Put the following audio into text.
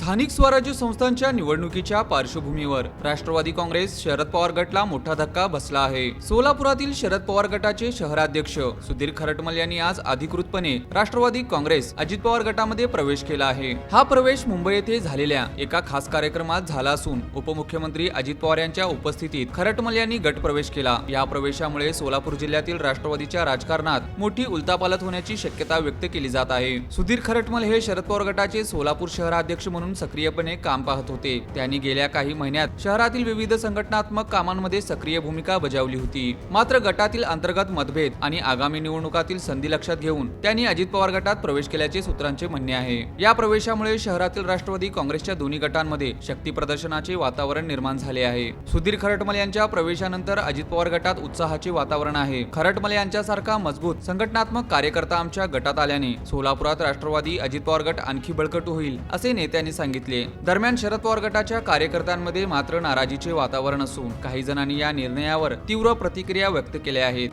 स्थानिक स्वराज्य संस्थांच्या निवडणुकीच्या पार्श्वभूमीवर राष्ट्रवादी काँग्रेस शरद पवार गटला मोठा धक्का बसला आहे। सोलापुरातील शरद पवार गटाचे शहराध्यक्ष सुधीर खरटमल यांनी आज अधिकृतपणे राष्ट्रवादी काँग्रेस अजित पवार गटामध्ये प्रवेश केला आहे। हा प्रवेश मुंबई येथे झालेल्या एका खास कार्यक्रमात झाला असून उपमुख्यमंत्री अजित पवार यांच्या उपस्थितीत खरटमल यांनी गट प्रवेश केला। या प्रवेशामुळे सोलापूर जिल्ह्यातील राष्ट्रवादीच्या राजकारणात मोठी उलथापालथ होण्याची शक्यता व्यक्त केली जात आहे। सुधीर खरटमल हे शरद पवार गटाचे सोलापूर शहराध्यक्ष म्हणून सक्रियपणे काम पाहत होते। त्यांनी गेल्या काही महिन्यात शहरातील विविध संघटनात्मक कामांमध्ये सक्रिय भूमिका बजावली होती। मात्र गटातील अंतर्गत मतभेद आणि आगामी निवडणुकातील संधी लक्षात घेऊन त्यांनी अजित पवार गटात प्रवेश केल्याचे सूत्रांचे म्हणणे आहे। या प्रवेशामुळे शहरातील राष्ट्रवादी काँग्रेसच्या दोन्ही गटांमध्ये शक्ती प्रदर्शनाचे वातावरण निर्माण झाले आहे। सुधीर खरटमल यांच्या प्रवेशानंतर अजित पवार गटात उत्साहाचे वातावरण आहे। खरटमल यांच्यासारखा मजबूत संघटनात्मक कार्यकर्ता आमच्या गटात आल्याने सोलापुरात राष्ट्रवादी अजित पवार गट आणखी बळकट होईल असे नेत्यांनी सांगितले। दरम्यान शरद पवार गटाच्या कार्यकर्त्यांमध्ये मात्र नाराजीचे वातावरण असून काही जणांनी या निर्णयावर तीव्र प्रतिक्रिया व्यक्त केल्या आहेत।